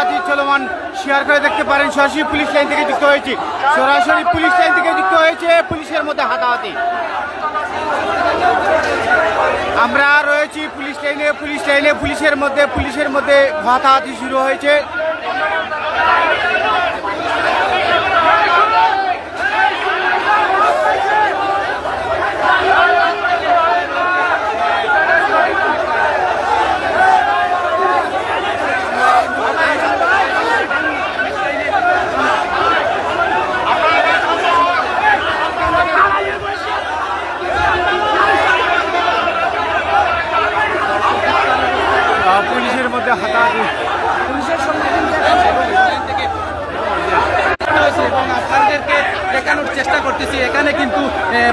হাতাহাতি চলমান শেয়ার করে দেখতে পারেন। সরাসরি পুলিশ লাইন থেকে যুক্ত হয়েছে, সরাসরি পুলিশ লাইন থেকে যুক্ত হয়েছে। পুলিশের মধ্যে হাতাহাতি, আমরা রয়েছি পুলিশ লাইনে। পুলিশের মধ্যে হাতাহাতি শুরু হয়েছে। পুলিশের মধ্যে হাতাহাতি, পুলিশের সঙ্গে এবং আপনাদেরকে দেখানোর চেষ্টা করতেছি এখানে কিন্তু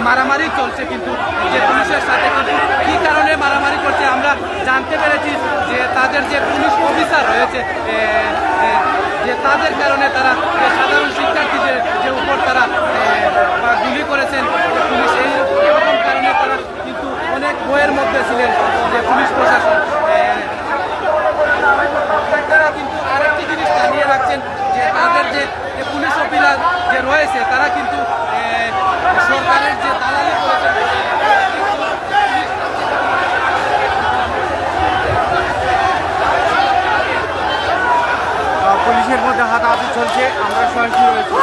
মারামারি চলছে, কিন্তু যে পুলিশের সাথে কিন্তু কী কারণে মারামারি করছে আমরা জানতে পেরেছি যে তাদের যে পুলিশ অফিসার রয়েছে যে তাদের কারণে তারা সাধারণ শিক্ষার্থীদের যে উপর তারা গুলি করেছেন পুলিশ, এইরকম কারণে তারা কিন্তু অনেক ভয়ের মধ্যে ছিলেন যে পুলিশ প্রশাসন। তারা কিন্তু আরেকটি জিনিস জানিয়ে রাখছেন যে তাদের যে পুলিশ অফিসার যে রয়েছে তারা কিন্তু সরকারের যে দালালি করেছে। পুলিশের মধ্যে হাতাহাতি চলছে, আমরা সরাসরি রয়েছি।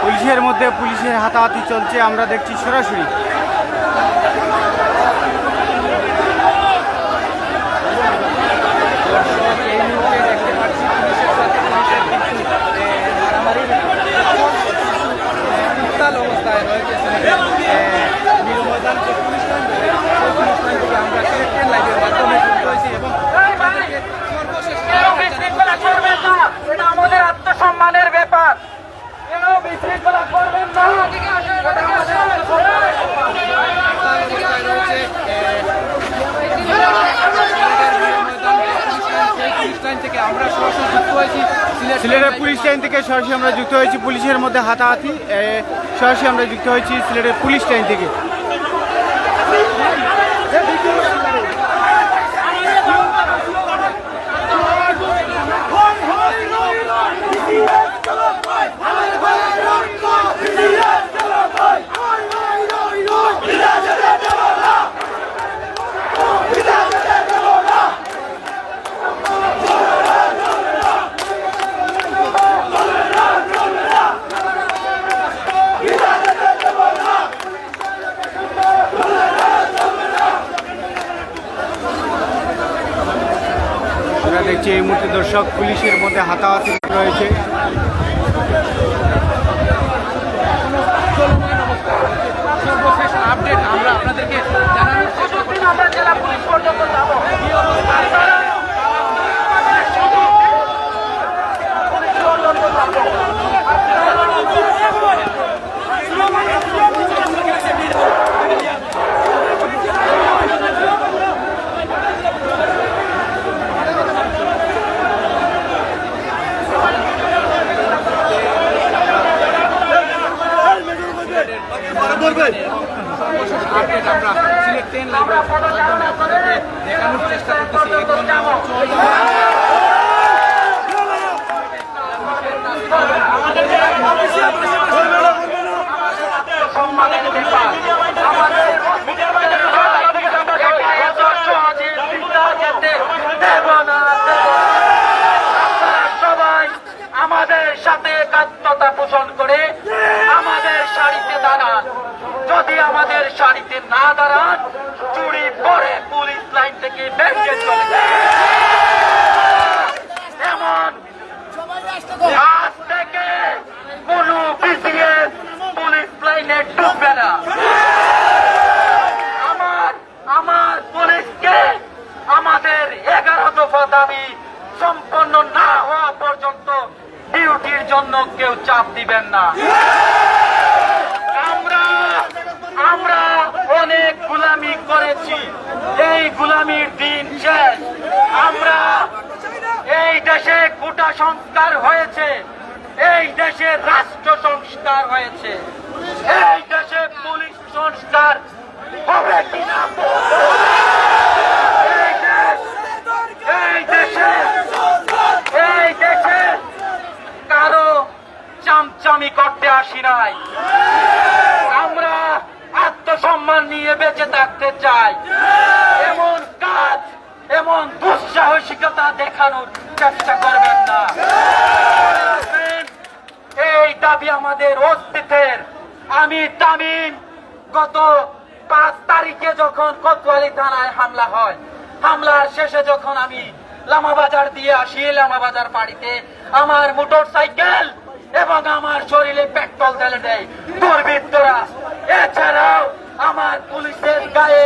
পুলিশের মধ্যে পুলিশের হাতাহাতি চলছে, আমরা দেখছি সরাসরি। দেখতে পাচ্ছি পুলিশের সাথে পুলিশের কিন্তু মারামারি উত্তাল অবস্থায় রয়েছে মিরো ময়দান যে পুলিশ লাইন থেকে আমরা ক্যারেক্টার লাইভের মাধ্যমে যুক্ত হয়েছি এবং এটা আমাদের আত্মসম্মানের ব্যাপার। বিশৃঙ্খলা করবেন না। আমরা সরাসরি যুক্ত হয়েছি সিলেটের পুলিশ লাইন থেকে সরাসরি আমরা যুক্ত হয়েছি। পুলিশের মধ্যে হাতাহাতি সরাসরি আমরা যুক্ত হয়েছি সিলেটের পুলিশ লাইন থেকে। দেখছি এই মুহূর্তে দর্শক পুলিশের মধ্যে হাতাহাতি রয়েছে। সর্বশেষ আপডেট আমরা আপনাদেরকে জানানোর চেষ্টা করছি। আমরা জেলা পুলিশ পর্যন্ত যাবো। সর্বশেষ আপডেট আমরা সিলেট 10 লাইভের মাধ্যমে আপনাদেরকে দেখানোর চেষ্টা করতেছি। এখন সবাই আমাদের সাথে একাত্মতা পোষণ করে আমাদের সারিতে দাঁড়ান। যদি আমাদের সারিতে না দাঁড়ান চুরি পরে পুলিশ লাইন থেকে বেরিয়ে চলে যায়। এমন আজ থেকে কোন বিসিএস পুলিশ লাইনে ঢুকবে না। আমার পুলিশকে আমাদের 11 দফা দাবি সম্পন্ন না হওয়া পর্যন্ত ডিউটির জন্য কেউ চাপ দিবেন না। আমরা অনেক গোলামি করেছি, এই গোলামির দিন শেষ। আমরা এই দেশে কোটা সংস্কার হয়েছে, এই দেশে রাষ্ট্র সংস্কার হয়েছে, এই দেশে পুলিশ সংস্কার হবে কিনা, এই দেশে কারো চামচামি করতে আসি নাই। আমরা আত্মসম্মান নিয়ে বেঁচে থাকতে চাই। এমন কাজ, এমন দুঃসাহসিকতা দেখানোর চেষ্টা করবেন না। এই দাবি আমাদের অস্তিত্বের। আমি তামিম গত 5 তারিখে যখন কোতোয়ালি থানায় হামলা হয়, হামলার শেষে যখন আমি লামাবাজার দিয়ে আসি, লামাবাজার বাড়িতে আমার মোটরসাইকেল এবং আমার শরীরে পেট্রোল ঢেলে দেয় দুর্বৃত্তরা। এছাড়াও আমার পুলিশের গায়ে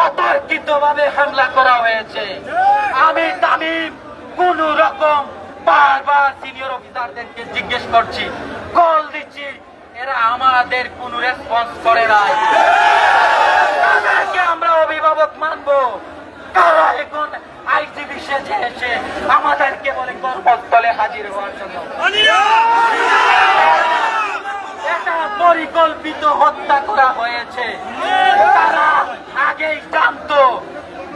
অতর্কিত ভাবে হামলা করা হয়েছে। আমি তামিম কোন রকম বারবার সিনিয়র অফিসারদেরকে জিজ্ঞেস করছি, কল দিচ্ছি, এরা আমাদের কোনো রেসপন্স করে নাই। তাদেরকে আমরা অভিভাবক মানবো? তারা এখন আইজিবি সেজে এসে আমাদেরকে বলে কর্মস্থলে হাজির হওয়ার জন্য। এটা পরিকল্পিত হত্যা করা হয়েছে। তারা আগেই জানতো,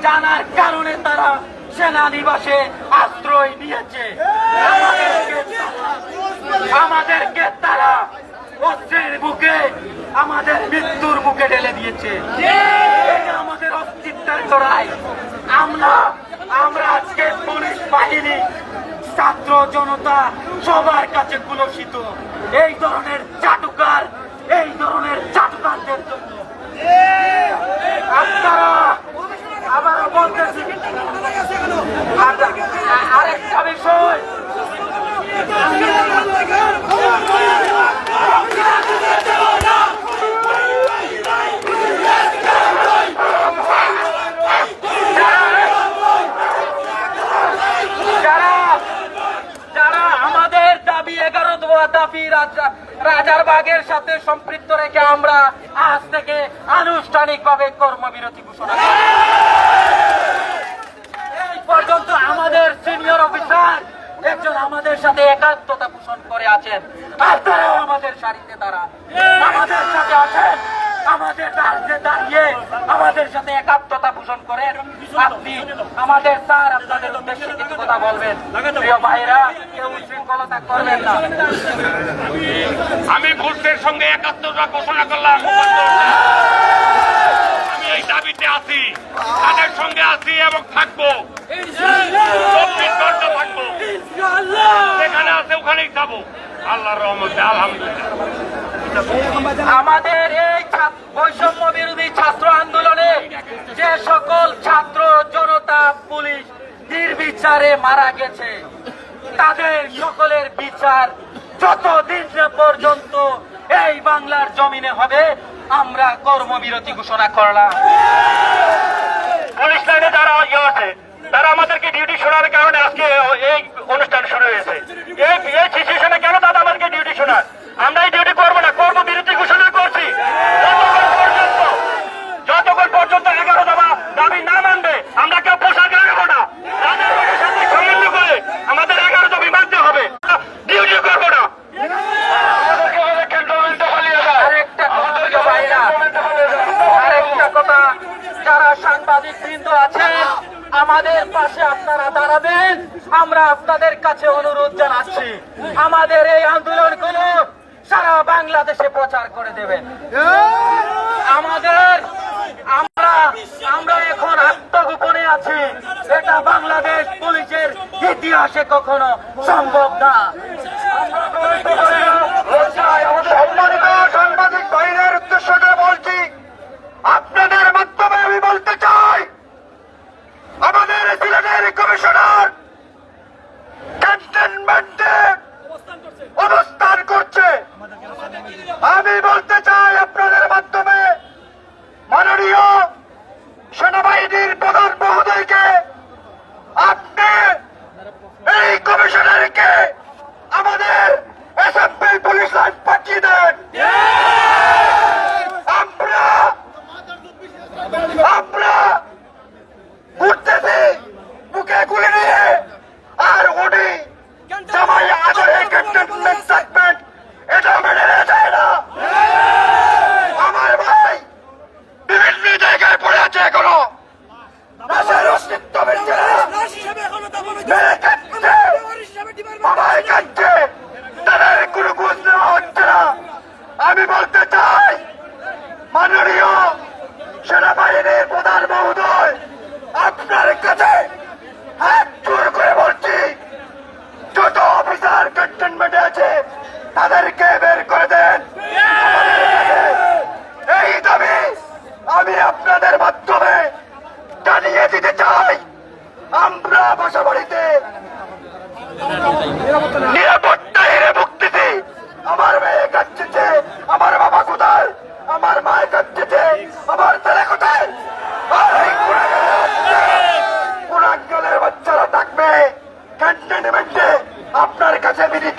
জানার কারণে তারা সেনানিবাসে আশ্রয় নিয়েছে। আমাদেরকে তারা অস্ত্রের বুকে, আমাদের মৃত্যুর বুকে ঢেলে দিয়েছে। এটা আমাদের অস্তিত্বের লড়াই। আমরা আজকে পুলিশ বাহিনী, ছাত্র জনতা সবার কাছে কুলসিত এই ধরনের চাটুকারদের জন্য। আপনারা আবারও বলতেছি, আরেকটা বিষয়, যারা আমাদের দাবি 11 দফা দাবি রাজারবাগের সাথে সম্পৃক্ত রেখে আমরা আজ থেকে আনুষ্ঠানিকভাবে কর্মবিরতি ঘোষণা করি। এই পর্যন্ত আমাদের সিনিয়র অফিসার একজন আমাদের সাথে একাত্মতা পোষণ করে আছেন। আপনারাও আমাদের সারিতে দাঁড়ান, আমাদের সাথে আসেন, আমাদের রাজ্যে দাঁড়িয়ে আমাদের সাথে একাত্মতা পোষণ করেন। আপনি আমাদের স্যার, আপনাদের উদ্দেশ্যে কিছু কথা বলবেন। প্রিয় ভাইরা, কেউ উচ্ছৃঙ্খলতা করবেন না। আমি পুলিশের সঙ্গে একাত্মতা ঘোষণা করলাম। আমি এই দাবিতে আছি, তাদের সঙ্গে আছি এবং থাকবো, 24 ঘন্টা থাকবো। যেখানে আছে ওখানেই যাবো, আল্লাহর রহমতে। আলহামদুলিল্লাহ। আমাদের এই বৈষম্য বিরোধী ছাত্র আন্দোলনে যে সকল ছাত্র জনতা পুলিশ নির্বিচারে মারা গেছে, তাদের সকলের বিচার যতদিন পর্যন্ত এই বাংলার জমিনে হবে, আমরা কর্মবিরতি ঘোষণা করলাম। পুলিশ লাইনে যারা আছে, তারা আমাদেরকে ডিউটি শোনার কারণে আজকে এই অনুষ্ঠান শুরু হয়েছে। এই সিচুয়েশনে কেন তারা আমাদেরকে ডিউটি শোনার? আমরা এই ডিউটি করবো না, কর্মবিরতি ঘোষণা করছি। যতক্ষণ পর্যন্ত 11 দফা দাবি না মানবে, আমরা কেউ পোশাক লাগাবো না। রাজারবাগের সাথে সমন্বয় করে আমাদের 11 দফা মানতে হবে, ডিউটি করবো না। আরেকটা কথা, যারা সাংবাদিক বৃন্দ আছেন, আমাদের পাশে আপনারা দাঁড়াবেন। আমরা আপনাদের কাছে অনুরোধ জানাচ্ছি, আমাদের এই আন্দোলনগুলো সারা বাংলাদেশে প্রচার করে দেবেন। আমরা এখন আত্মগোপনে আছি, এটা বাংলাদেশ পুলিশের ইতিহাসে কখনো সম্ভব না। সম্মানিত সাংবাদিক ভাইদের উদ্দেশ্যে বলছি, আপনাদের মাধ্যমে আমি বলতে চাই, আমাদের সিলেটের কমিশনার ক্যান্টনমেন্টে অবস্থান করছে। আমি বলতে চাই আপনাদের মাধ্যমে মাননীয় সেনাবাহিনীর প্রধান মহোদয়কে, আপনি এই কমিশনারকে আমাদের এসএমপি পুলিশ লাইন পাঠিয়ে দেন। আমরা ঘুরতেছি বুকে গুলি নিয়ে, তাদেরকে বের করে দেন। এই দাবি আমি আপনাদের মাধ্যমে জানিয়ে দিতে চাই। আমরা বাসাবাড়িতে নিরাপত্তাহীনে ভুগতেছি। আমার মেয়ে কাঁদছে, আমার বাবা কোথায়, আমার মায়ের কাঁদছে, আমার ছেলে কোথায়। আর এই কুড়াঙ্গালের বাচ্চারা থাকবে ক্যান্টনমেন্টে। আপনার কাছে বিনীত